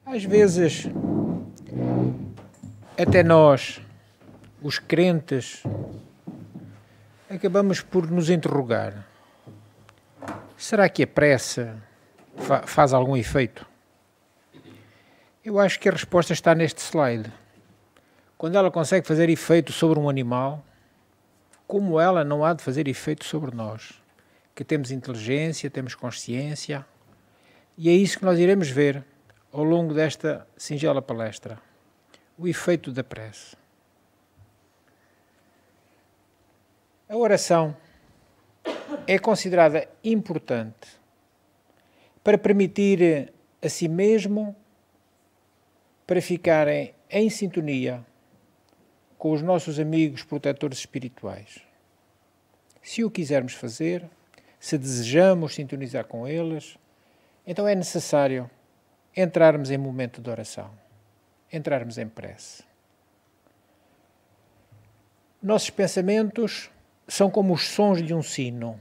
Às vezes, até nós, os crentes, acabamos por nos interrogar. Será que a pressa faz algum efeito? Eu acho que a resposta está neste slide. Quando ela consegue fazer efeito sobre um animal, como ela não há de fazer efeito sobre nós, que temos inteligência, temos consciência, e é isso que nós iremos ver ao longo desta singela palestra, o efeito da prece. A oração é considerada importante para permitir a si mesmo para ficarem em sintonia com os nossos amigos protetores espirituais. Se o quisermos fazer, se desejamos sintonizar com eles, então é necessário entrarmos em momento de oração, entrarmos em prece. Nossos pensamentos são como os sons de um sino.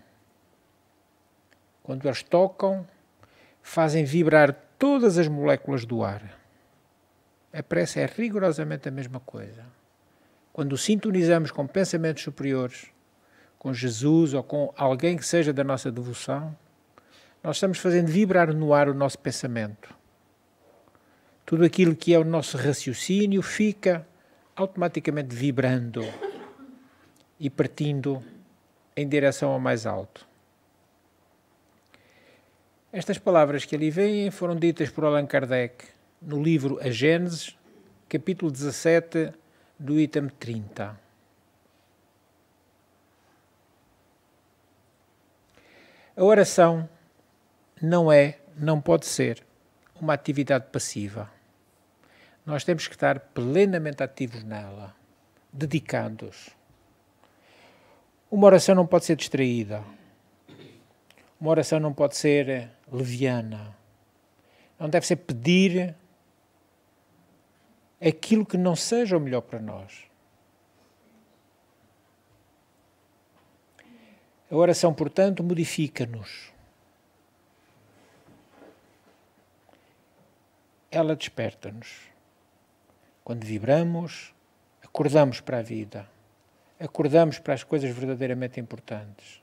Quando eles tocam, fazem vibrar todas as moléculas do ar. A prece é rigorosamente a mesma coisa. Quando sintonizamos com pensamentos superiores, com Jesus ou com alguém que seja da nossa devoção, nós estamos fazendo vibrar no ar o nosso pensamento. Tudo aquilo que é o nosso raciocínio fica automaticamente vibrando e partindo em direção ao mais alto. Estas palavras que ali vêm foram ditas por Allan Kardec no livro A Gênesis, capítulo 17, do item 30. A oração não pode ser uma atividade passiva. Nós temos que estar plenamente ativos nela, dedicados. Uma oração não pode ser distraída. Uma oração não pode ser leviana. Não deve ser pedir aquilo que não seja o melhor para nós. A oração, portanto, modifica-nos. Ela desperta-nos. Quando vibramos, acordamos para a vida. Acordamos para as coisas verdadeiramente importantes.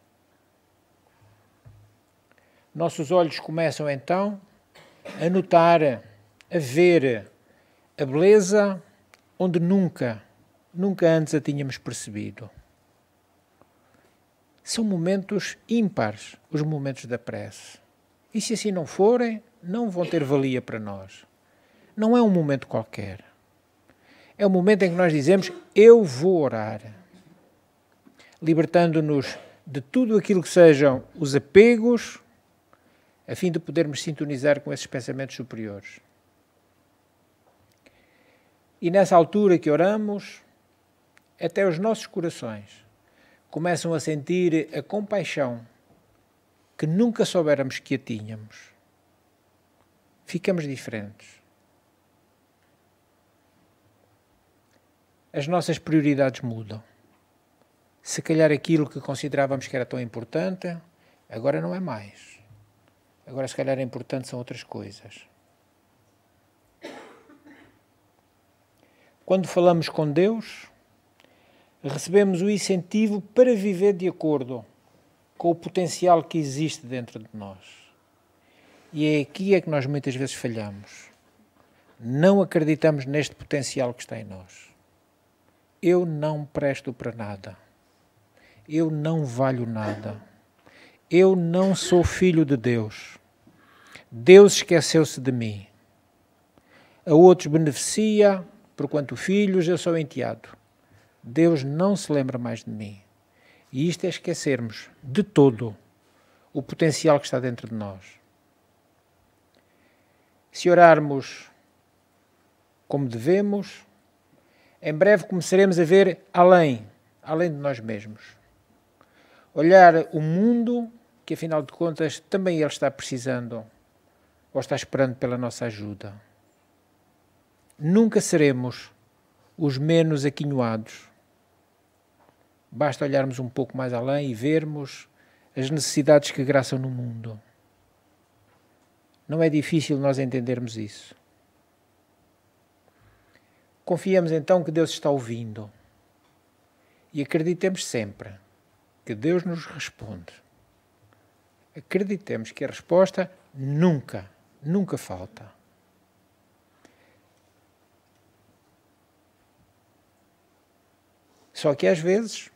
Nossos olhos começam então a notar, a ver a beleza onde nunca antes a tínhamos percebido. São momentos ímpares, os momentos da prece. E se assim não forem, não vão ter valia para nós. Não é um momento qualquer. É o momento em que nós dizemos, eu vou orar. Libertando-nos de tudo aquilo que sejam os apegos, a fim de podermos sintonizar com esses pensamentos superiores. E nessa altura que oramos, até os nossos corações começam a sentir a compaixão que nunca soubéramos que a tínhamos. Ficamos diferentes. As nossas prioridades mudam. Se calhar aquilo que considerávamos que era tão importante, agora não é mais. Agora se calhar é importante são outras coisas. Quando falamos com Deus, recebemos o incentivo para viver de acordo com o potencial que existe dentro de nós. E é aqui que nós muitas vezes falhamos. Não acreditamos neste potencial que está em nós. Eu não presto para nada. Eu não valho nada. Eu não sou filho de Deus. Deus esqueceu-se de mim. A outros beneficia, porquanto filhos, eu sou enteado. Deus não se lembra mais de mim. E isto é esquecermos de todo o potencial que está dentro de nós. Se orarmos como devemos, em breve começaremos a ver além de nós mesmos. Olhar o mundo, que afinal de contas também ele está precisando ou está esperando pela nossa ajuda. Nunca seremos os menos aquinhoados. Basta olharmos um pouco mais além e vermos as necessidades que graçam no mundo. Não é difícil nós entendermos isso. Confiemos então que Deus está ouvindo e acreditemos sempre que Deus nos responde. Acreditemos que a resposta nunca falta. Só que às vezes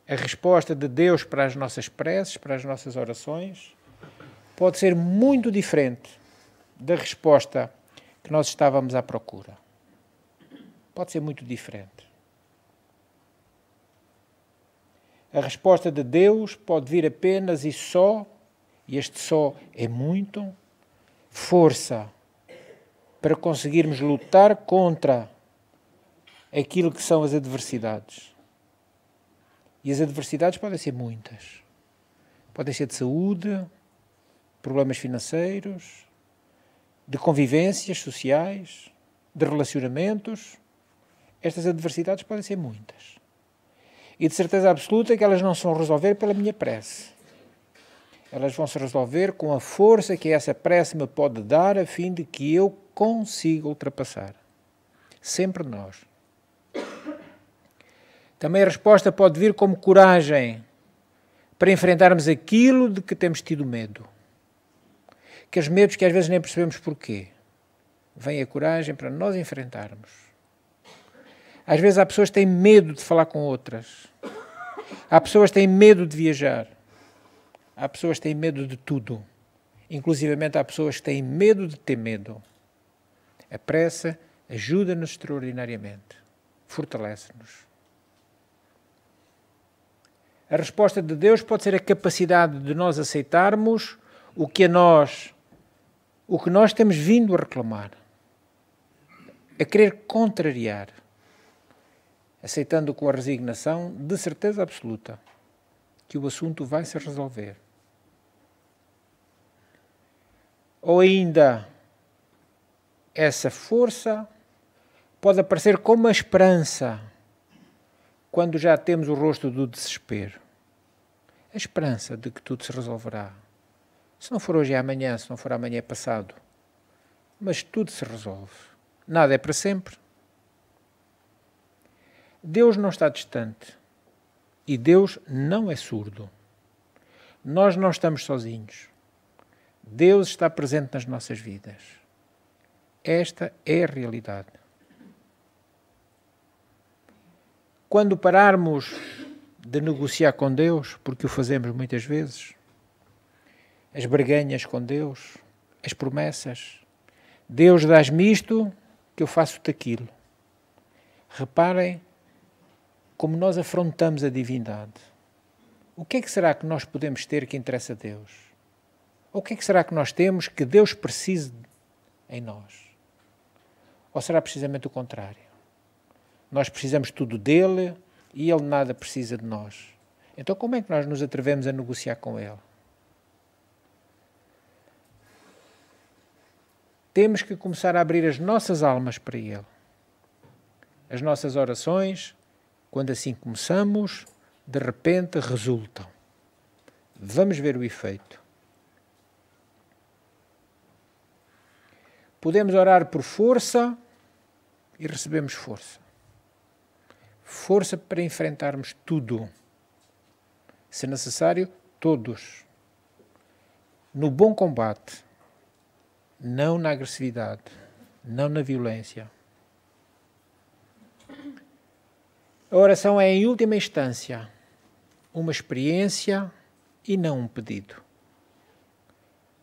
a resposta de Deus para as nossas preces, para as nossas orações, pode ser muito diferente da resposta que nós estávamos à procura. Pode ser muito diferente. A resposta de Deus pode vir apenas e só, e este só é muito, força para conseguirmos lutar contra aquilo que são as adversidades. E as adversidades podem ser muitas. Podem ser de saúde, problemas financeiros, de convivências sociais, de relacionamentos. Estas adversidades podem ser muitas. E de certeza absoluta que elas não se vão resolver pela minha prece. Elas vão se resolver com a força que essa prece me pode dar a fim de que eu consiga ultrapassar. Sempre nós. Também a resposta pode vir como coragem para enfrentarmos aquilo de que temos tido medo. Aqueles medos que às vezes nem percebemos porquê. Vem a coragem para nós enfrentarmos. Às vezes há pessoas que têm medo de falar com outras. Há pessoas que têm medo de viajar. Há pessoas que têm medo de tudo. Inclusivamente há pessoas que têm medo de ter medo. A prece ajuda-nos extraordinariamente. Fortalece-nos. A resposta de Deus pode ser a capacidade de nós aceitarmos o que nós temos vindo a reclamar, a querer contrariar, aceitando com a resignação de certeza absoluta que o assunto vai se resolver. Ou ainda, essa força pode aparecer como a esperança quando já temos o rosto do desespero. A esperança de que tudo se resolverá. Se não for hoje é amanhã, se não for amanhã é passado. Mas tudo se resolve. Nada é para sempre. Deus não está distante. E Deus não é surdo. Nós não estamos sozinhos. Deus está presente nas nossas vidas. Esta é a realidade. Quando pararmos de negociar com Deus, porque o fazemos muitas vezes, as barganhas com Deus, as promessas, Deus dás-me isto, que eu faço-te aquilo. Reparem como nós afrontamos a divindade. O que é que será que nós podemos ter que interessa a Deus? Ou o que é que será que nós temos que Deus precise em nós? Ou será precisamente o contrário? Nós precisamos tudo dele e ele nada precisa de nós. Então como é que nós nos atrevemos a negociar com ele? Temos que começar a abrir as nossas almas para ele. As nossas orações, quando assim começamos, de repente resultam. Vamos ver o efeito. Podemos orar por força e recebemos força. Força para enfrentarmos tudo. Se necessário, todos. No bom combate. Não na agressividade. Não na violência. A oração é, em última instância, uma experiência e não um pedido.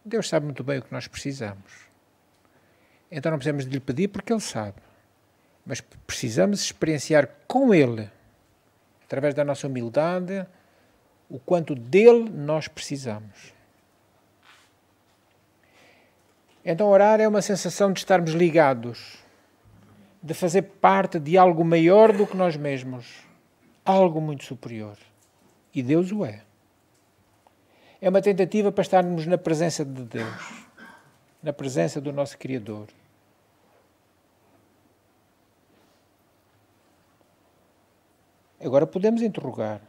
Deus sabe muito bem o que nós precisamos. Então não precisamos de lhe pedir porque Ele sabe. Mas precisamos experienciar com Ele, através da nossa humildade, o quanto dele nós precisamos. Então orar é uma sensação de estarmos ligados, de fazer parte de algo maior do que nós mesmos, algo muito superior. E Deus o é. É uma tentativa para estarmos na presença de Deus, na presença do nosso Criador. Agora podemos interrogar.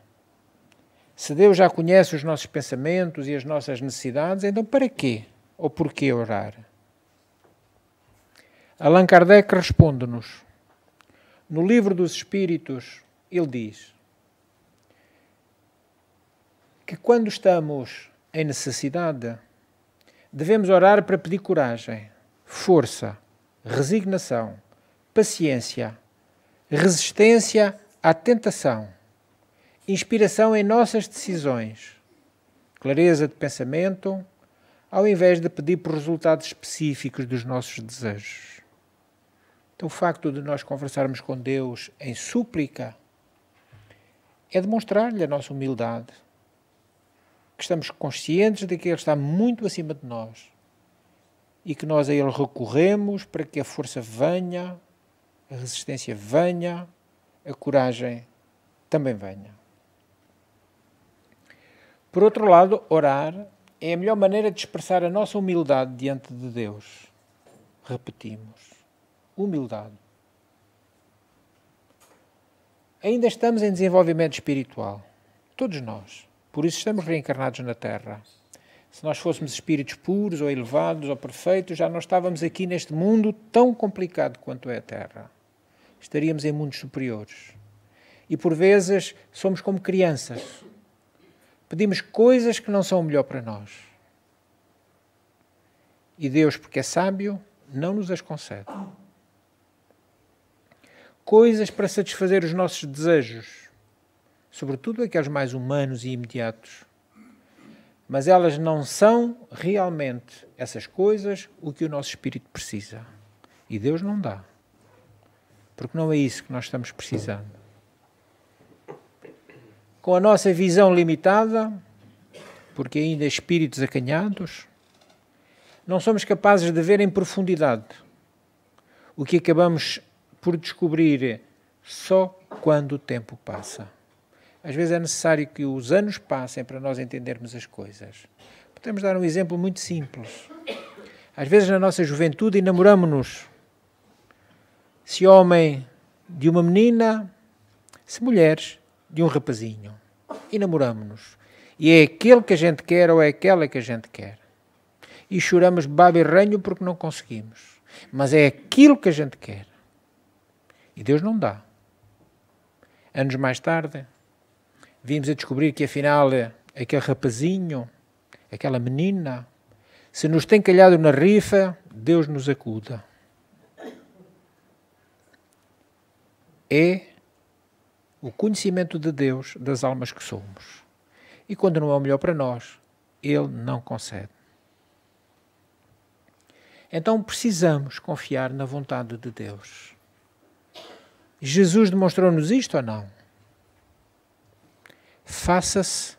Se Deus já conhece os nossos pensamentos e as nossas necessidades, então para quê? Ou porquê orar? Allan Kardec responde-nos: No Livro dos Espíritos, ele diz que quando estamos em necessidade, devemos orar para pedir coragem, força, resignação, paciência, resistência à tentação, inspiração em nossas decisões, clareza de pensamento, ao invés de pedir por resultados específicos dos nossos desejos. Então, o facto de nós conversarmos com Deus em súplica é demonstrar-lhe a nossa humildade, que estamos conscientes de que Ele está muito acima de nós e que nós a Ele recorremos para que a força venha, a resistência venha, a coragem também venha. Por outro lado, orar é a melhor maneira de expressar a nossa humildade diante de Deus. Repetimos, humildade. Ainda estamos em desenvolvimento espiritual, todos nós. Por isso estamos reencarnados na Terra. Se nós fôssemos espíritos puros ou elevados ou perfeitos, já não estávamos aqui neste mundo tão complicado quanto é a Terra. Estaríamos em mundos superiores. E por vezes somos como crianças. Pedimos coisas que não são o melhor para nós. E Deus, porque é sábio, não nos as concede. Coisas para satisfazer os nossos desejos, sobretudo aqueles mais humanos e imediatos. Mas elas não são realmente, essas coisas, o que o nosso espírito precisa. E Deus não dá. Porque não é isso que nós estamos precisando. Com a nossa visão limitada, porque ainda espíritos acanhados, não somos capazes de ver em profundidade o que acabamos por descobrir só quando o tempo passa. Às vezes é necessário que os anos passem para nós entendermos as coisas. Podemos dar um exemplo muito simples. Às vezes na nossa juventude enamoramos-nos, se homem de uma menina, se mulheres de um rapazinho. Enamoramos-nos. E é aquele que a gente quer ou é aquela que a gente quer. E choramos baba e ranho porque não conseguimos. Mas é aquilo que a gente quer. E Deus não dá. Anos mais tarde, vimos a descobrir que afinal aquele rapazinho, aquela menina, se nos tem calhado na rifa, Deus nos acuda. É o conhecimento de Deus das almas que somos. E quando não é o melhor para nós, Ele não concede. Então precisamos confiar na vontade de Deus. Jesus demonstrou-nos isto ou não? Faça-se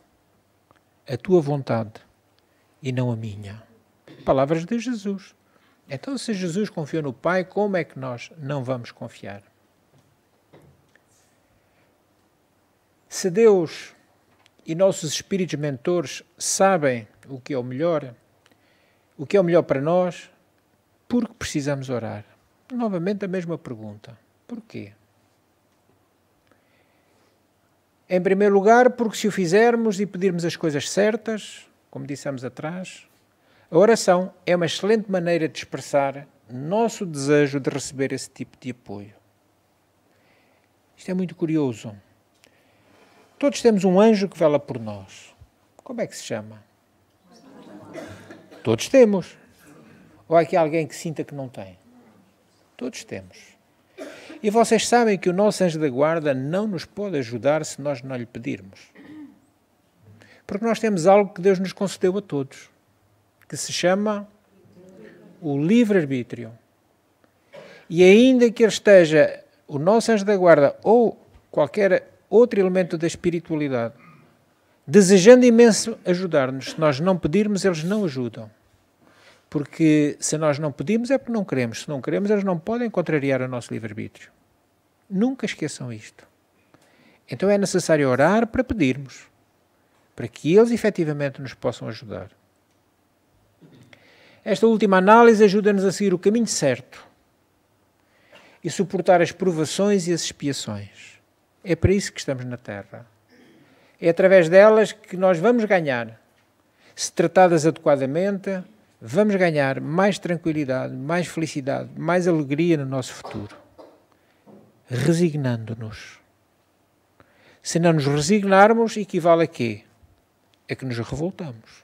a tua vontade e não a minha. Palavras de Jesus. Então, se Jesus confiou no Pai, como é que nós não vamos confiar? Se Deus e nossos espíritos mentores sabem o que é o melhor para nós, por que precisamos orar? Novamente a mesma pergunta. Porquê? Em primeiro lugar, porque se o fizermos e pedirmos as coisas certas, como dissemos atrás, a oração é uma excelente maneira de expressar nosso desejo de receber esse tipo de apoio. Isto é muito curioso. Todos temos um anjo que vela por nós. Como é que se chama? Todos temos. Ou há aqui alguém que sinta que não tem? Todos temos. E vocês sabem que o nosso anjo da guarda não nos pode ajudar se nós não lhe pedirmos. Porque nós temos algo que Deus nos concedeu a todos, que se chama o livre-arbítrio. E ainda que ele esteja, o nosso anjo da guarda ou qualquer outro elemento da espiritualidade, desejando imenso ajudar-nos, se nós não pedirmos, eles não ajudam. Porque se nós não pedimos é porque não queremos. Se não queremos, eles não podem contrariar o nosso livre-arbítrio. Nunca esqueçam isto. Então é necessário orar para pedirmos, para que eles efetivamente nos possam ajudar. Esta última análise ajuda-nos a seguir o caminho certo e suportar as provações e as expiações. É para isso que estamos na Terra. É através delas que nós vamos ganhar. Se tratadas adequadamente, vamos ganhar mais tranquilidade, mais felicidade, mais alegria no nosso futuro. resignando-nos. Se não nos resignarmos, equivale a quê? A que nos revoltamos.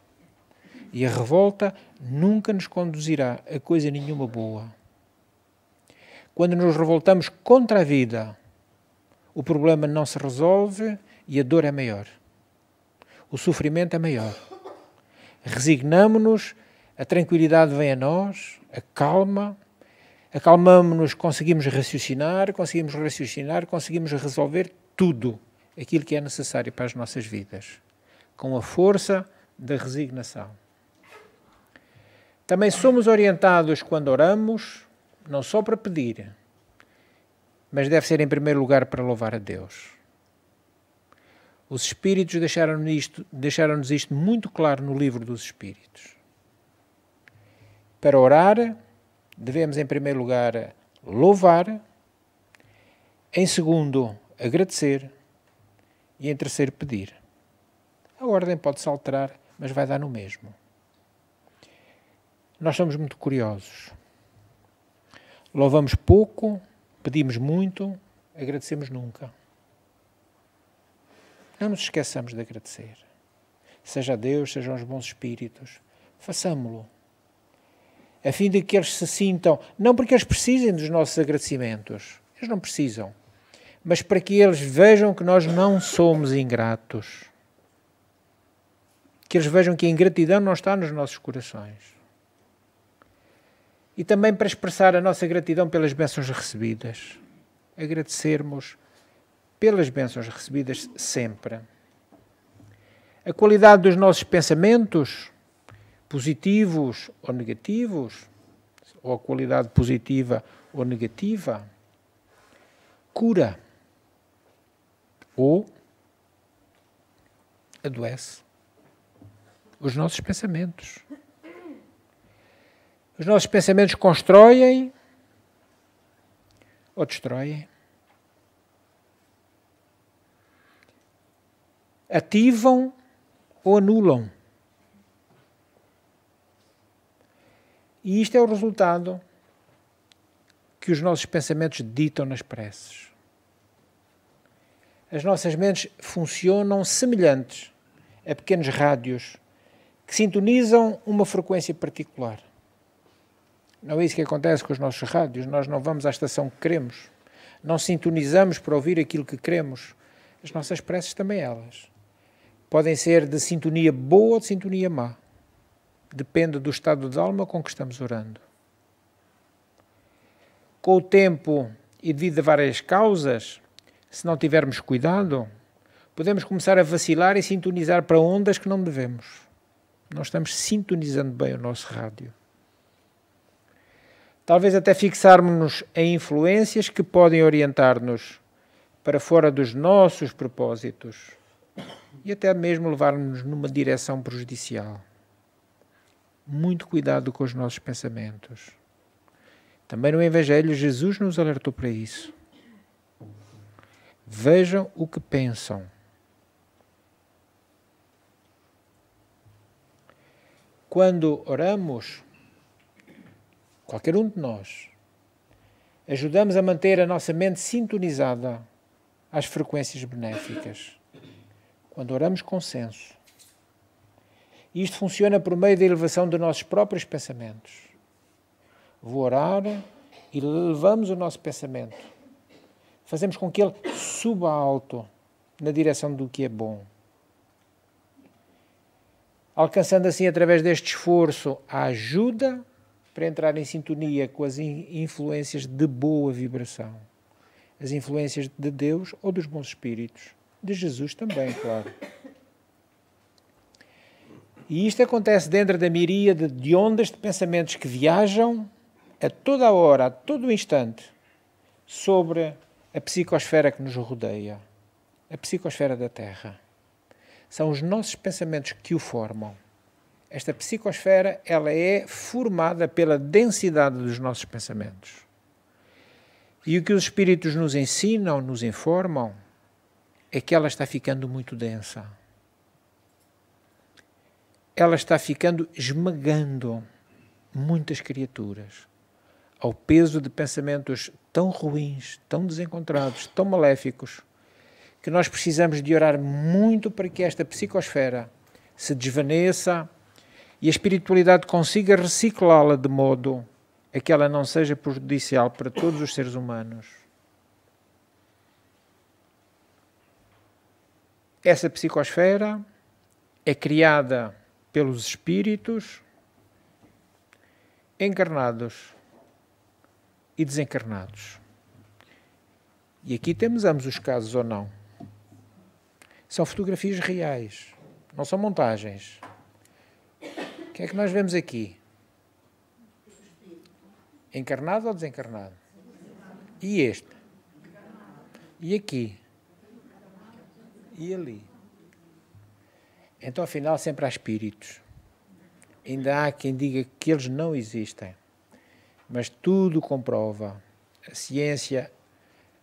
E a revolta nunca nos conduzirá a coisa nenhuma boa. Quando nos revoltamos contra a vida, o problema não se resolve e a dor é maior. O sofrimento é maior. Resignamo-nos, a tranquilidade vem a nós, a calma, acalmamo-nos, conseguimos raciocinar, conseguimos resolver tudo aquilo que é necessário para as nossas vidas, com a força da resignação. Também somos orientados quando oramos, não só para pedir, mas deve ser em primeiro lugar para louvar a Deus. Os Espíritos deixaram-nos isto muito claro no Livro dos Espíritos. Para orar, devemos em primeiro lugar louvar, em segundo agradecer e em terceiro pedir. A ordem pode-se alterar, mas vai dar no mesmo. Nós somos muito curiosos. Louvamos pouco, pedimos muito, agradecemos nunca. Não nos esqueçamos de agradecer. Seja a Deus, sejam os bons espíritos. Façamo-lo. A fim de que eles se sintam, não porque eles precisem dos nossos agradecimentos, eles não precisam, mas para que eles vejam que nós não somos ingratos. Que eles vejam que a ingratidão não está nos nossos corações. E também para expressar a nossa gratidão pelas bênçãos recebidas. Agradecermos pelas bênçãos recebidas sempre. A qualidade dos nossos pensamentos, positivos ou negativos, ou a qualidade positiva ou negativa, cura ou adoece os nossos pensamentos. Os nossos pensamentos constroem ou destroem. Ativam ou anulam. E isto é o resultado que os nossos pensamentos ditam nas preces. As nossas mentes funcionam semelhantes a pequenos rádios que sintonizam uma frequência particular. Não é isso que acontece com os nossos rádios. Nós não vamos à estação que queremos. Não sintonizamos para ouvir aquilo que queremos. As nossas preces também elas. Podem ser de sintonia boa ou de sintonia má. Depende do estado de alma com que estamos orando. Com o tempo e devido a várias causas, se não tivermos cuidado, podemos começar a vacilar e sintonizar para ondas que não devemos. Não estamos sintonizando bem o nosso rádio. Talvez até fixarmos-nos em influências que podem orientar-nos para fora dos nossos propósitos e até mesmo levar-nos numa direção prejudicial. Muito cuidado com os nossos pensamentos. Também no Evangelho Jesus nos alertou para isso. Vejam o que pensam. Quando oramos, qualquer um de nós, ajudamos a manter a nossa mente sintonizada às frequências benéficas. Quando oramos com senso. Isto funciona por meio da elevação dos nossos próprios pensamentos. Vou orar e elevamos o nosso pensamento. Fazemos com que ele suba alto na direção do que é bom. Alcançando assim, através deste esforço, a ajuda para entrar em sintonia com as influências de boa vibração. As influências de Deus ou dos bons espíritos. De Jesus também, claro. E isto acontece dentro da miríade de ondas de pensamentos que viajam a toda a hora, a todo o instante, sobre a psicosfera que nos rodeia, a psicosfera da Terra. São os nossos pensamentos que o formam. Esta psicosfera, ela é formada pela densidade dos nossos pensamentos. E o que os espíritos nos ensinam, nos informam, é que ela está ficando muito densa. Ela está ficando esmagando muitas criaturas, ao peso de pensamentos tão ruins, tão desencontrados, tão maléficos, que nós precisamos de orar muito para que esta psicosfera se desvaneça e a espiritualidade consiga reciclá-la de modo a que ela não seja prejudicial para todos os seres humanos. Essa psicosfera é criada pelos espíritos encarnados e desencarnados. E aqui temos ambos os casos ou não. São fotografias reais, não são montagens. O que é que nós vemos aqui? Encarnado ou desencarnado? E este? E aqui? E ali? Então, afinal, sempre há espíritos. Ainda há quem diga que eles não existem. Mas tudo comprova. A ciência,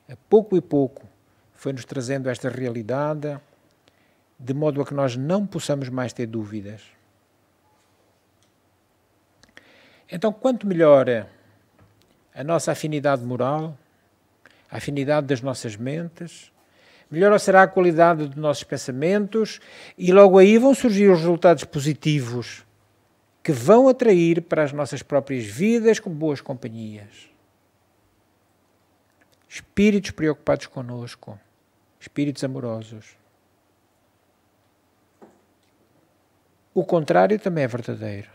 a pouco e pouco, foi-nos trazendo esta realidade, de modo a que nós não possamos mais ter dúvidas. Então, quanto melhor a nossa afinidade moral, a afinidade das nossas mentes, melhor será a qualidade dos nossos pensamentos e logo aí vão surgir os resultados positivos que vão atrair para as nossas próprias vidas com boas companhias. Espíritos preocupados connosco, espíritos amorosos. O contrário também é verdadeiro.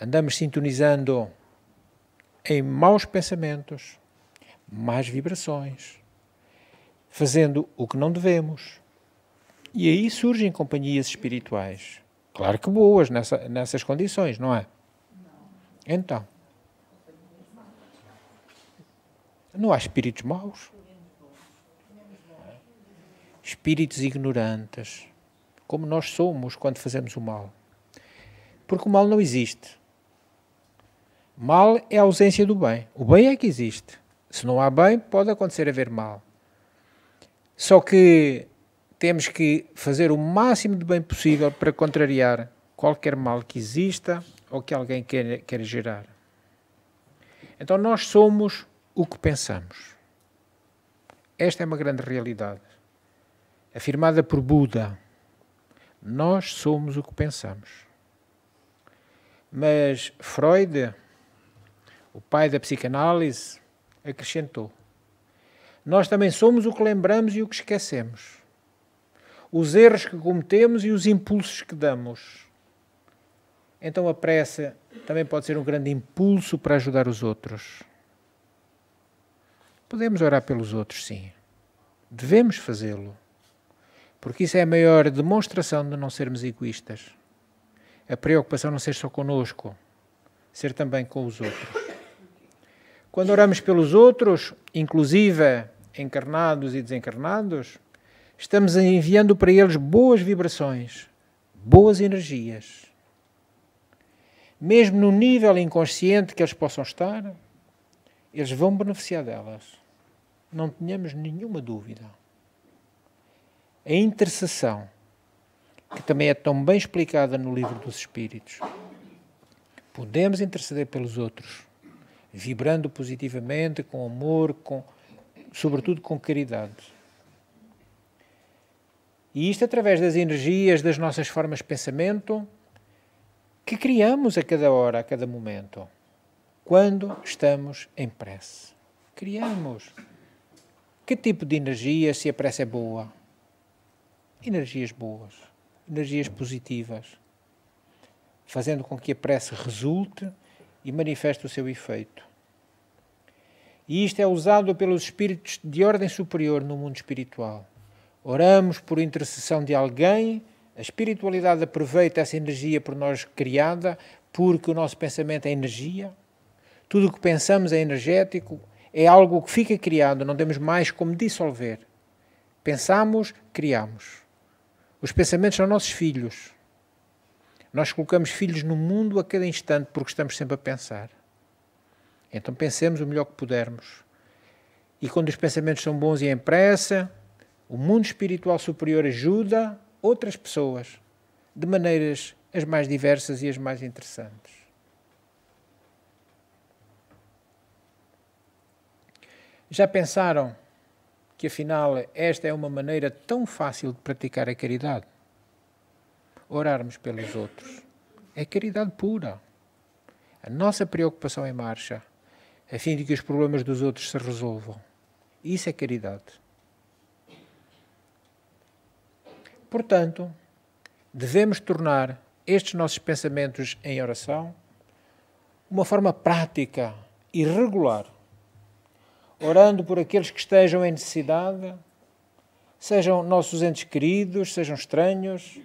Andamos sintonizando em maus pensamentos, más vibrações, fazendo o que não devemos. E aí surgem companhias espirituais. Claro que boas nessas condições, não é? Então, não há espíritos maus. Espíritos ignorantes, como nós somos quando fazemos o mal. Porque o mal não existe. Mal é a ausência do bem. O bem é que existe. Se não há bem, pode acontecer haver mal. Só que temos que fazer o máximo de bem possível para contrariar qualquer mal que exista ou que alguém queira gerar. Então nós somos o que pensamos. Esta é uma grande realidade. Afirmada por Buda. Nós somos o que pensamos. Mas Freud, o pai da psicanálise, acrescentou: nós também somos o que lembramos e o que esquecemos. Os erros que cometemos e os impulsos que damos. Então a prece também pode ser um grande impulso para ajudar os outros. Podemos orar pelos outros, sim. Devemos fazê-lo. Porque isso é a maior demonstração de não sermos egoístas. A preocupação não ser só connosco, ser também com os outros. Quando oramos pelos outros, inclusive encarnados e desencarnados, estamos enviando para eles boas vibrações, boas energias. Mesmo no nível inconsciente que eles possam estar, eles vão beneficiar delas. Não tenhamos nenhuma dúvida. A intercessão, que também é tão bem explicada no Livro dos Espíritos. Podemos interceder pelos outros, vibrando positivamente, com amor, sobretudo com caridade. E isto através das energias, das nossas formas de pensamento, que criamos a cada hora, a cada momento, quando estamos em prece. Criamos. Que tipo de energia, se a prece é boa? Energias boas, energias positivas, fazendo com que a prece resulte e manifeste o seu efeito. E isto é usado pelos espíritos de ordem superior no mundo espiritual. Oramos por intercessão de alguém, a espiritualidade aproveita essa energia por nós criada, porque o nosso pensamento é energia. Tudo o que pensamos é energético, é algo que fica criado, não temos mais como dissolver. Pensamos, criamos. Os pensamentos são nossos filhos. Nós colocamos filhos no mundo a cada instante porque estamos sempre a pensar. Então pensemos o melhor que pudermos. E quando os pensamentos são bons e em pressa, o mundo espiritual superior ajuda outras pessoas de maneiras as mais diversas e as mais interessantes. Já pensaram que afinal esta é uma maneira tão fácil de praticar a caridade? Orarmos pelos outros. É caridade pura. A nossa preocupação em marcha, a fim de que os problemas dos outros se resolvam. Isso é caridade. Portanto, devemos tornar estes nossos pensamentos em oração uma forma prática e regular, orando por aqueles que estejam em necessidade, sejam nossos entes queridos, sejam estranhos.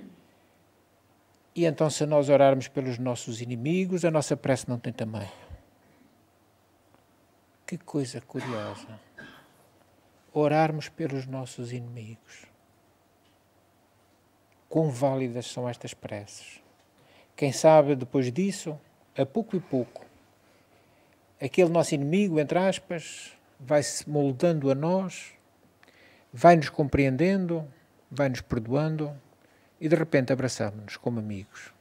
E então, se nós orarmos pelos nossos inimigos, a nossa prece não tem tamanho. Que coisa curiosa. Orarmos pelos nossos inimigos. Quão válidas são estas preces. Quem sabe, depois disso, a pouco e pouco, aquele nosso inimigo, entre aspas, vai-se moldando a nós, vai-nos compreendendo, vai-nos perdoando e de repente abraçamos-nos como amigos.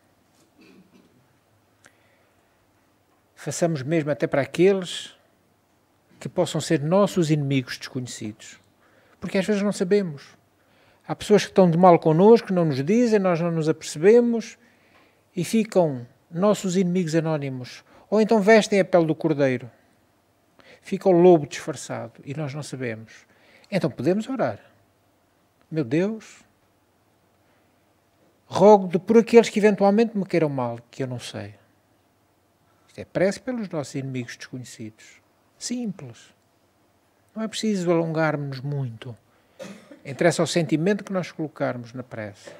Façamos mesmo até para aqueles que possam ser nossos inimigos desconhecidos. Porque às vezes não sabemos. Há pessoas que estão de mal connosco, não nos dizem, nós não nos apercebemos e ficam nossos inimigos anónimos. Ou então vestem a pele do cordeiro. Fica o lobo disfarçado e nós não sabemos. Então podemos orar. Meu Deus, rogo-te por aqueles que eventualmente me queiram mal, que eu não sei. Isto é prece pelos nossos inimigos desconhecidos. Simples. Não é preciso alongarmos-nos muito. Interessa o sentimento que nós colocarmos na prece.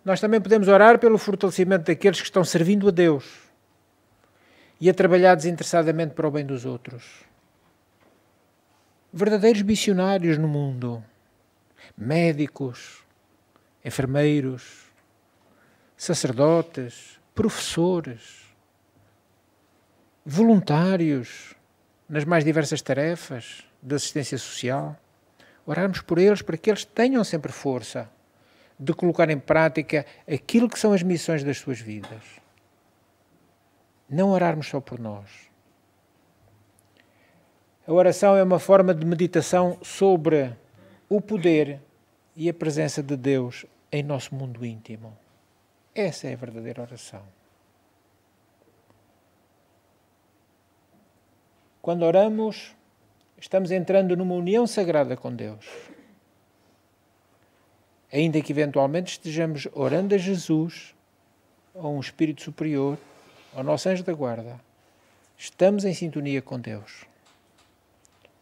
Nós também podemos orar pelo fortalecimento daqueles que estão servindo a Deus e a trabalhar desinteressadamente para o bem dos outros. Verdadeiros missionários no mundo. Médicos, enfermeiros, sacerdotes, professores, voluntários nas mais diversas tarefas de assistência social. Orarmos por eles para que eles tenham sempre força de colocar em prática aquilo que são as missões das suas vidas. Não orarmos só por nós. A oração é uma forma de meditação sobre o poder e a presença de Deus em nosso mundo íntimo. Essa é a verdadeira oração. Quando oramos, estamos entrando numa união sagrada com Deus. Ainda que eventualmente estejamos orando a Jesus, ou um Espírito Superior, ao nosso anjo da guarda, estamos em sintonia com Deus.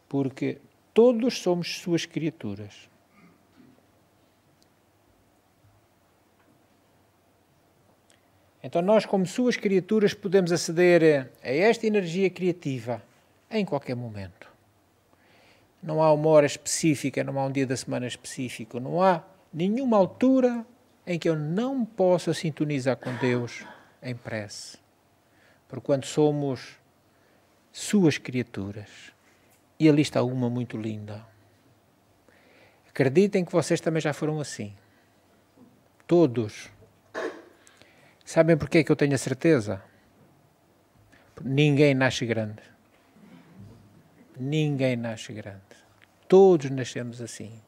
Porque todos somos suas criaturas. Então nós, como suas criaturas, podemos aceder a esta energia criativa em qualquer momento. Não há uma hora específica, não há um dia da semana específico, não há nenhuma altura em que eu não possa sintonizar com Deus em prece. Porquanto somos suas criaturas. E ali está uma muito linda. Acreditem que vocês também já foram assim. Todos. Sabem porquê que eu tenho a certeza? Ninguém nasce grande. Ninguém nasce grande. Todos nascemos assim.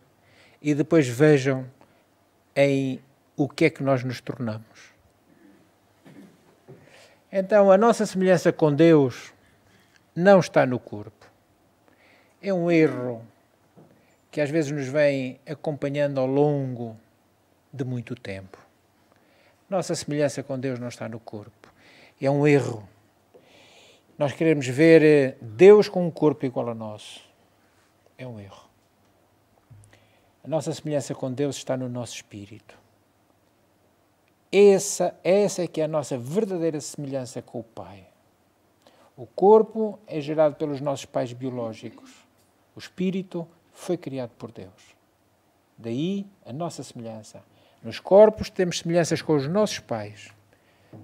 E depois vejam em o que é que nós nos tornamos. Então, a nossa semelhança com Deus não está no corpo. É um erro que às vezes nos vem acompanhando ao longo de muito tempo. Nossa semelhança com Deus não está no corpo. É um erro. Nós queremos ver Deus com um corpo igual ao nosso. É um erro. A nossa semelhança com Deus está no nosso espírito. Essa é que é a nossa verdadeira semelhança com o Pai. O corpo é gerado pelos nossos pais biológicos. O espírito foi criado por Deus. Daí a nossa semelhança. Nos corpos temos semelhanças com os nossos pais.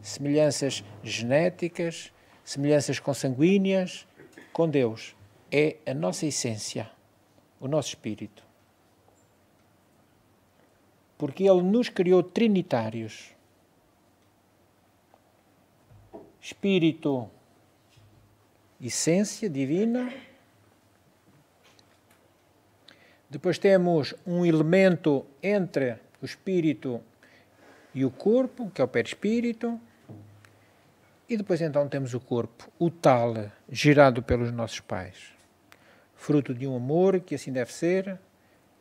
Semelhanças genéticas, semelhanças consanguíneas. Com Deus é a nossa essência, o nosso espírito. Porque Ele nos criou trinitários. Espírito, essência divina, Depois temos um elemento entre o espírito e o corpo, que é o perispírito. E depois então temos o corpo, o tal, gerado pelos nossos pais. Fruto de um amor, que assim deve ser,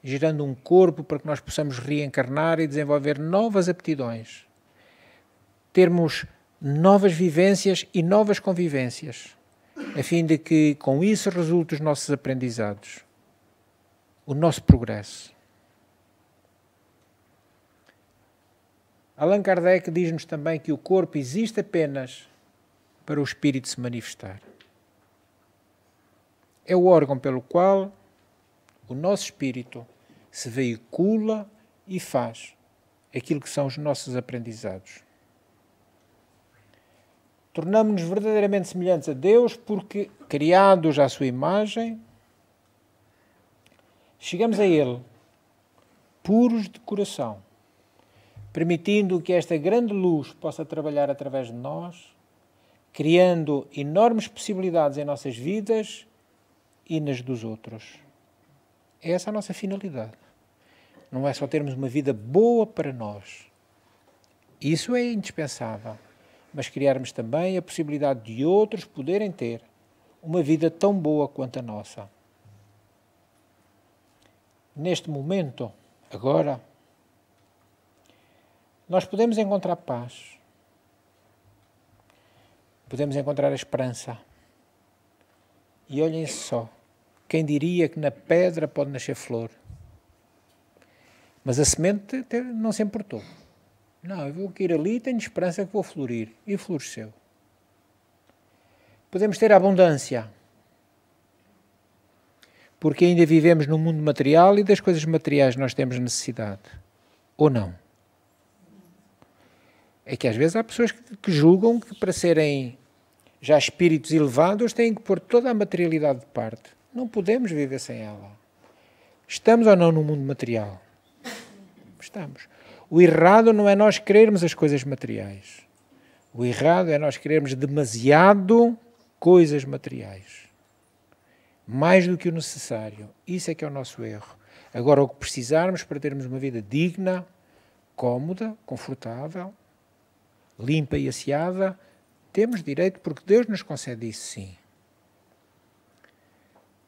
gerando um corpo para que nós possamos reencarnar e desenvolver novas aptidões. Termos novas vivências e novas convivências, a fim de que com isso resultem os nossos aprendizados, o nosso progresso. Allan Kardec diz-nos também que o corpo existe apenas para o espírito se manifestar. É o órgão pelo qual o nosso espírito se veicula e faz aquilo que são os nossos aprendizados. Tornamo-nos verdadeiramente semelhantes a Deus porque, criados à sua imagem, chegamos a Ele puros de coração, permitindo que esta grande luz possa trabalhar através de nós, criando enormes possibilidades em nossas vidas e nas dos outros. É essa a nossa finalidade. Não é só termos uma vida boa para nós. Isso é indispensável. Mas criarmos também a possibilidade de outros poderem ter uma vida tão boa quanto a nossa. Neste momento, agora, nós podemos encontrar paz. Podemos encontrar a esperança. E olhem só, quem diria que na pedra pode nascer flor? Mas a semente não se importou. Não, eu vou cair ali e tenho esperança que vou florir. E floresceu. Podemos ter abundância. Porque ainda vivemos num mundo material e das coisas materiais nós temos necessidade. Ou não? É que às vezes há pessoas que julgam que para serem já espíritos elevados têm que pôr toda a materialidade de parte. Não podemos viver sem ela. Estamos ou não no mundo material? Estamos. O errado não é nós querermos as coisas materiais. O errado é nós querermos demasiado coisas materiais. Mais do que o necessário. Isso é que é o nosso erro. Agora, o que precisarmos para termos uma vida digna, cómoda, confortável, limpa e asseada, temos direito, porque Deus nos concede isso, sim.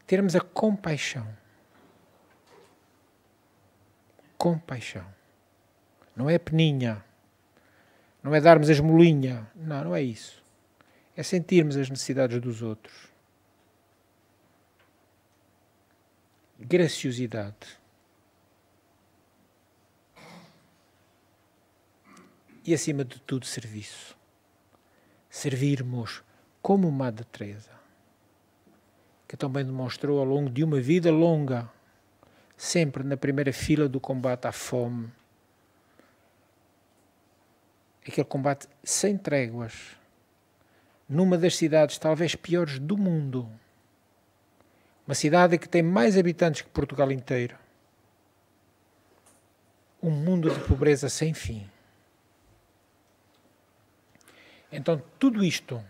Termos a compaixão. Compaixão. Não é peninha. Não é darmos a esmolinha. Não, não é isso. É sentirmos as necessidades dos outros. Graciosidade. E, acima de tudo, serviço. Servirmos como Madre Teresa, que também demonstrou ao longo de uma vida longa, sempre na primeira fila do combate à fome, aquele combate sem tréguas, numa das cidades talvez piores do mundo, uma cidade que tem mais habitantes que Portugal inteiro, um mundo de pobreza sem fim. Então tudo isto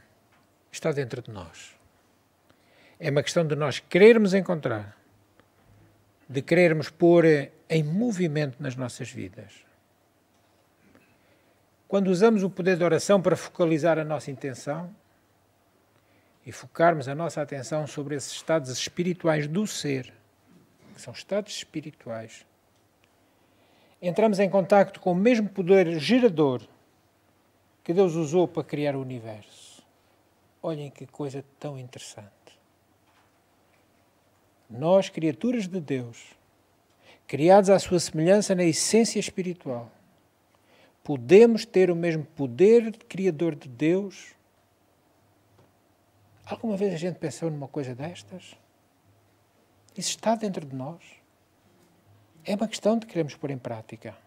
está dentro de nós. É uma questão de nós querermos encontrar, de querermos pôr em movimento nas nossas vidas. Quando usamos o poder da oração para focalizar a nossa intenção e focarmos a nossa atenção sobre esses estados espirituais do ser, que são estados espirituais, entramos em contacto com o mesmo poder gerador que Deus usou para criar o universo. Olhem que coisa tão interessante. Nós, criaturas de Deus, criados à sua semelhança na essência espiritual, podemos ter o mesmo poder criador de Deus? Alguma vez a gente pensou numa coisa destas? Isso está dentro de nós. É uma questão de queremos pôr em prática,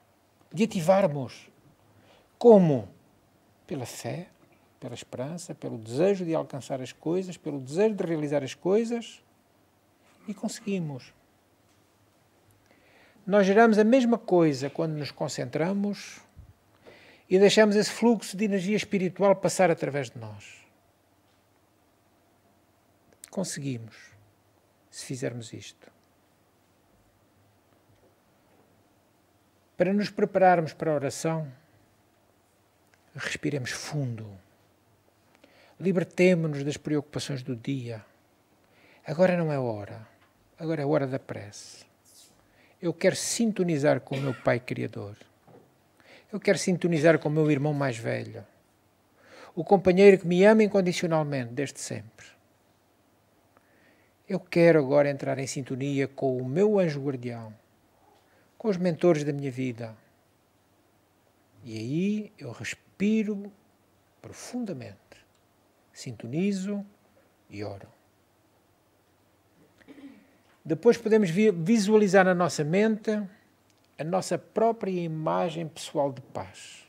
de ativarmos. Como? Pela fé, pela esperança, pelo desejo de alcançar as coisas, pelo desejo de realizar as coisas, e conseguimos. Nós geramos a mesma coisa quando nos concentramos e deixamos esse fluxo de energia espiritual passar através de nós. Conseguimos, se fizermos isto. Para nos prepararmos para a oração, respiremos fundo. Libertemo-nos das preocupações do dia. Agora não é hora. Agora é hora da prece. Eu quero sintonizar com o meu Pai Criador. Eu quero sintonizar com o meu irmão mais velho. O companheiro que me ama incondicionalmente, desde sempre. Eu quero agora entrar em sintonia com o meu anjo guardião, com os mentores da minha vida. E aí eu respiro profundamente, sintonizo e oro. Depois podemos visualizar na nossa mente a nossa própria imagem pessoal de paz.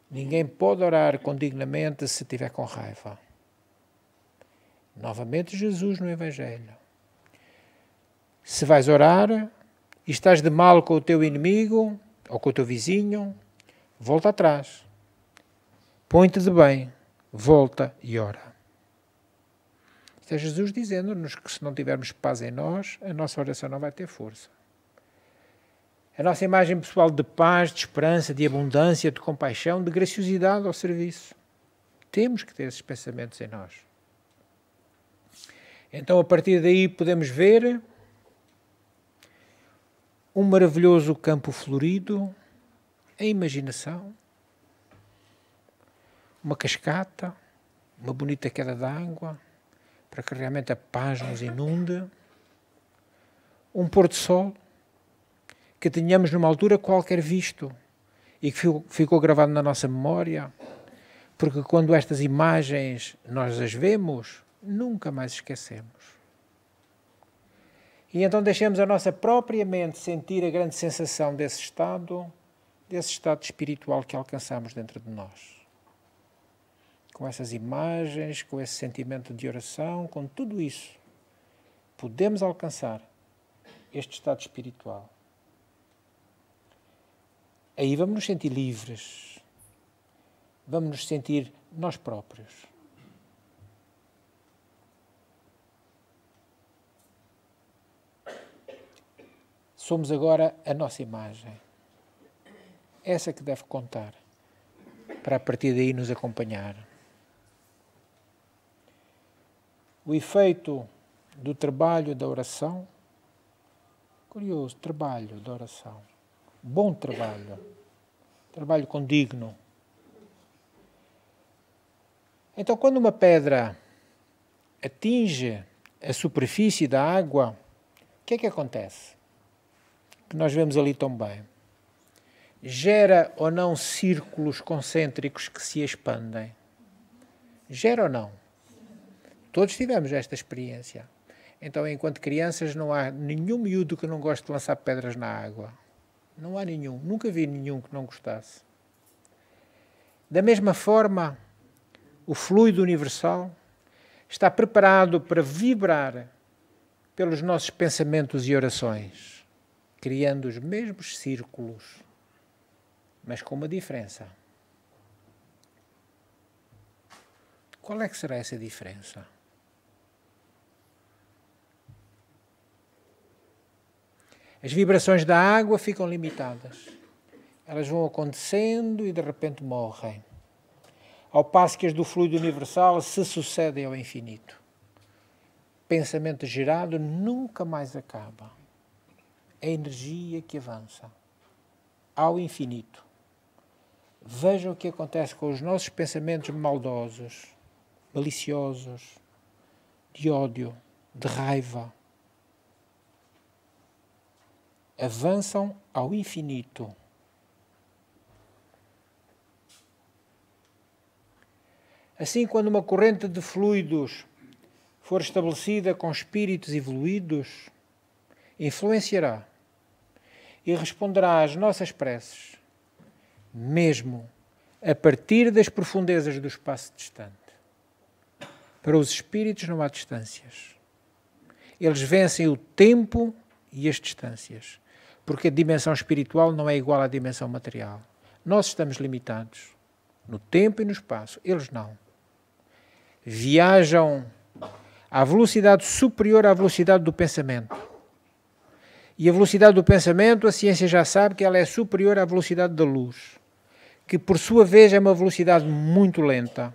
Ninguém pode orar condignamente se estiver com raiva. Novamente Jesus no Evangelho. Se vais orar e estás de mal com o teu inimigo ou com o teu vizinho, volta atrás. Põe-te de bem, volta e ora. Isto é Jesus dizendo-nos que se não tivermos paz em nós, a nossa oração não vai ter força. A nossa imagem pessoal de paz, de esperança, de abundância, de compaixão, de graciosidade ao serviço. Temos que ter esses pensamentos em nós. Então, a partir daí, podemos ver um maravilhoso campo florido, a imaginação, uma cascata, uma bonita queda d'água, para que realmente a paz nos inunde, um pôr do sol, que tenhamos numa altura qualquer visto e que ficou gravado na nossa memória, porque quando estas imagens nós as vemos, nunca mais esquecemos. E então deixemos a nossa própria mente sentir a grande sensação desse estado espiritual que alcançamos dentro de nós. Com essas imagens, com esse sentimento de oração, com tudo isso, podemos alcançar este estado espiritual. Aí vamos nos sentir livres, vamos nos sentir nós próprios. Somos agora a nossa imagem, essa que deve contar, para a partir daí nos acompanhar. O efeito do trabalho da oração, curioso, trabalho da oração, bom trabalho, trabalho condigno. Então, quando uma pedra atinge a superfície da água, o que é que acontece? Que nós vemos ali tão bem. Gera ou não círculos concêntricos que se expandem? Gera ou não? Todos tivemos esta experiência. Então, enquanto crianças, não há nenhum miúdo que não goste de lançar pedras na água. Não há nenhum. Nunca vi nenhum que não gostasse. Da mesma forma, o fluido universal está preparado para vibrar pelos nossos pensamentos e orações, criando os mesmos círculos, mas com uma diferença. Qual é que será essa diferença? As vibrações da água ficam limitadas. Elas vão acontecendo e de repente morrem. Ao passo que as do fluido universal se sucedem ao infinito. Pensamento gerado nunca mais acaba. A energia que avança ao infinito. Vejam o que acontece com os nossos pensamentos maldosos, maliciosos, de ódio, de raiva. Avançam ao infinito. Assim, quando uma corrente de fluidos for estabelecida com espíritos evoluídos, influenciará e responderá às nossas preces, mesmo a partir das profundezas do espaço distante. Para os espíritos não há distâncias. Eles vencem o tempo e as distâncias, porque a dimensão espiritual não é igual à dimensão material. Nós estamos limitados no tempo e no espaço, eles não. Viajam à velocidade superior à velocidade do pensamento. E a velocidade do pensamento, a ciência já sabe que ela é superior à velocidade da luz, que por sua vez é uma velocidade muito lenta.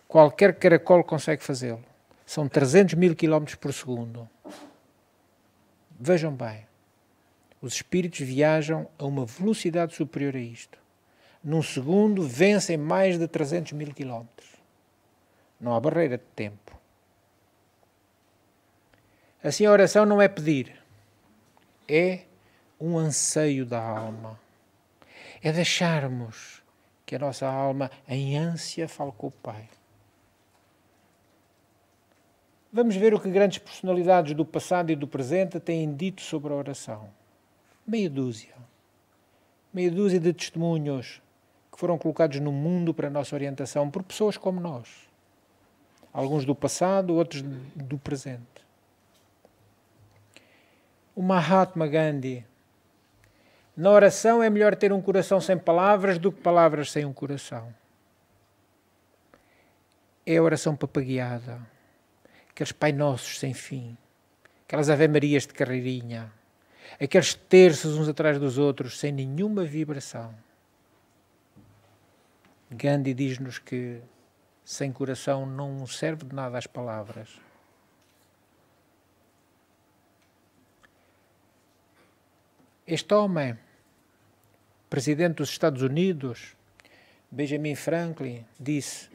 Qualquer caracol consegue fazê-lo. São 300 mil km por segundo. Vejam bem, os espíritos viajam a uma velocidade superior a isto. Num segundo vencem mais de 300 mil km. Não há barreira de tempo. Assim a oração não é pedir. É um anseio da alma. É deixarmos que a nossa alma, em ânsia, fale com o Pai. Vamos ver o que grandes personalidades do passado e do presente têm dito sobre a oração. Meia dúzia de testemunhos que foram colocados no mundo para a nossa orientação por pessoas como nós. Alguns do passado, outros do presente. O Mahatma Gandhi. Na oração é melhor ter um coração sem palavras do que palavras sem um coração. É a oração papagueada. Aqueles Pai Nossos sem fim. Aquelas Ave-Marias de carreirinha. Aqueles terços uns atrás dos outros sem nenhuma vibração. Gandhi diz-nos que sem coração não serve de nada as palavras. Este homem, presidente dos Estados Unidos, Benjamin Franklin, disse: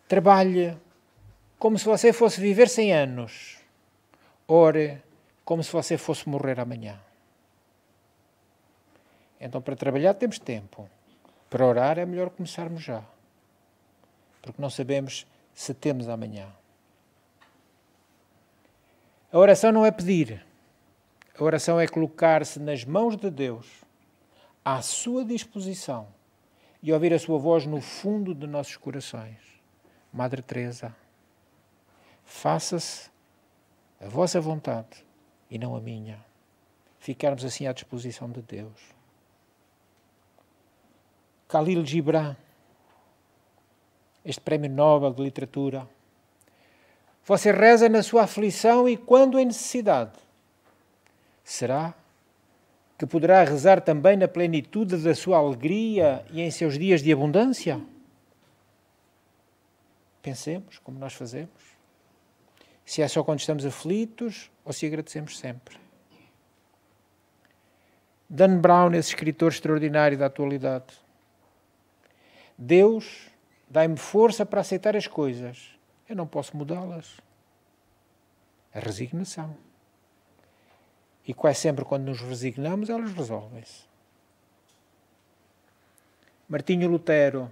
trabalhe como se você fosse viver 100 anos. Ore como se você fosse morrer amanhã. Então, para trabalhar temos tempo. Para orar é melhor começarmos já. Porque não sabemos se temos amanhã. A oração não é pedir. A oração é colocar-se nas mãos de Deus, à sua disposição, e ouvir a sua voz no fundo de nossos corações. Madre Teresa, faça-se a vossa vontade e não a minha. Ficarmos assim à disposição de Deus. Khalil Gibran, este prémio Nobel de Literatura. Você reza na sua aflição e quando em necessidade. Será que poderá rezar também na plenitude da sua alegria e em seus dias de abundância? Pensemos como nós fazemos. Se é só quando estamos aflitos ou se agradecemos sempre. Dan Brown, esse escritor extraordinário da atualidade. Deus dá-me força para aceitar as coisas. Eu não posso mudá-las. A resignação. E quase sempre quando nos resignamos, elas resolvem-se. Martinho Lutero.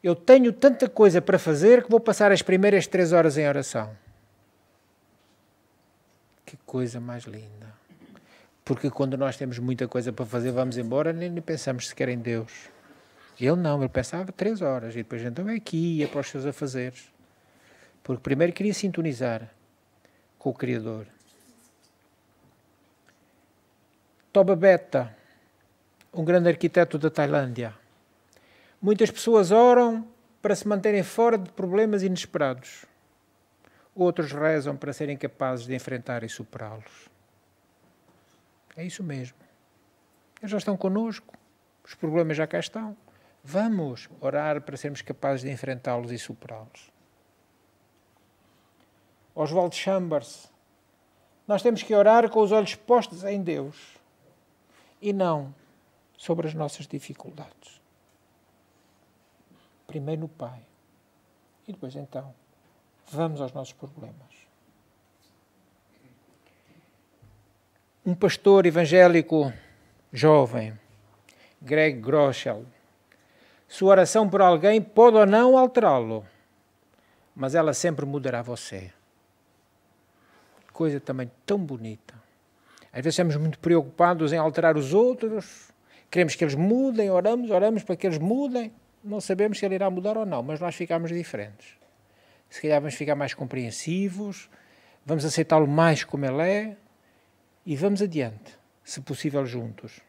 Eu tenho tanta coisa para fazer que vou passar as primeiras 3 horas em oração. Que coisa mais linda. Porque quando nós temos muita coisa para fazer, vamos embora, nem pensamos sequer em Deus. Ele não, ele pensava 3 horas. E depois então é aqui, ia para os seus afazeres. Porque primeiro queria sintonizar com o Criador. Toba Betta, um grande arquiteto da Tailândia. Muitas pessoas oram para se manterem fora de problemas inesperados. Outros rezam para serem capazes de enfrentar e superá-los. É isso mesmo. Eles já estão connosco. Os problemas já cá estão. Vamos orar para sermos capazes de enfrentá-los e superá-los. Oswald Chambers. Nós temos que orar com os olhos postos em Deus. E não sobre as nossas dificuldades. Primeiro no Pai. E depois então, vamos aos nossos problemas. Um pastor evangélico jovem, Greg Groeschel, sua oração por alguém pode ou não alterá-lo, mas ela sempre mudará você. Coisa também tão bonita. Às vezes estamos muito preocupados em alterar os outros, queremos que eles mudem, oramos para que eles mudem, não sabemos se ele irá mudar ou não, mas nós ficamos diferentes. Se calhar vamos ficar mais compreensivos, vamos aceitá-lo mais como ele é e vamos adiante, se possível juntos.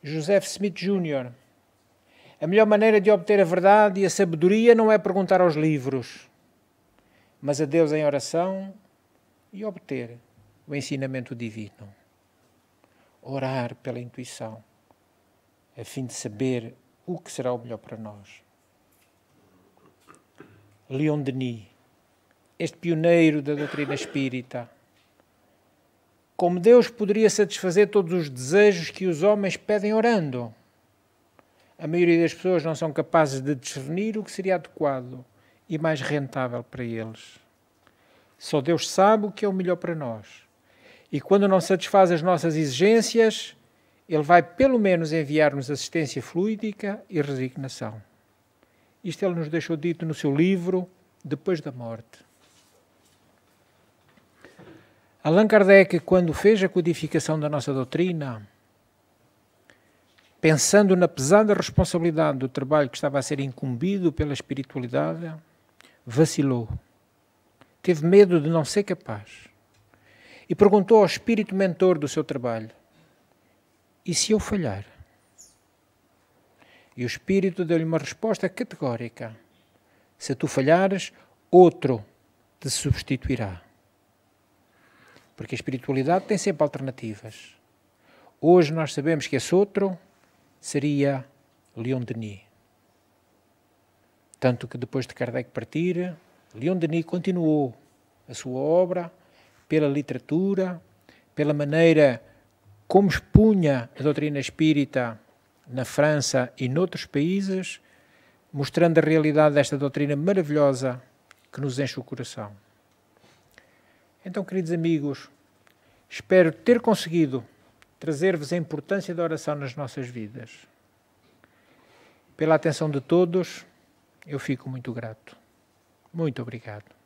Joseph Smith Jr. A melhor maneira de obter a verdade e a sabedoria não é perguntar aos livros, mas a Deus em oração e obter o ensinamento divino. Orar pela intuição, a fim de saber o que será o melhor para nós. Leon Denis, este pioneiro da doutrina espírita, como Deus poderia satisfazer todos os desejos que os homens pedem orando? A maioria das pessoas não são capazes de discernir o que seria adequado e mais rentável para eles. Só Deus sabe o que é o melhor para nós. E quando não satisfaz as nossas exigências, Ele vai pelo menos enviar-nos assistência fluídica e resignação. Isto Ele nos deixou dito no seu livro, Depois da Morte. Allan Kardec, quando fez a codificação da nossa doutrina, pensando na pesada responsabilidade do trabalho que estava a ser incumbido pela espiritualidade, vacilou. Teve medo de não ser capaz. E perguntou ao espírito mentor do seu trabalho: e se eu falhar? E o espírito deu-lhe uma resposta categórica: se tu falhares, outro te substituirá. Porque a espiritualidade tem sempre alternativas. Hoje nós sabemos que esse outro seria Leon Denis. Tanto que depois de Kardec partir, Leon Denis continuou a sua obra pela literatura, pela maneira como expunha a doutrina espírita na França e noutros países, mostrando a realidade desta doutrina maravilhosa que nos enche o coração. Então, queridos amigos, espero ter conseguido trazer-vos a importância da oração nas nossas vidas. Pela atenção de todos, eu fico muito grato. Muito obrigado.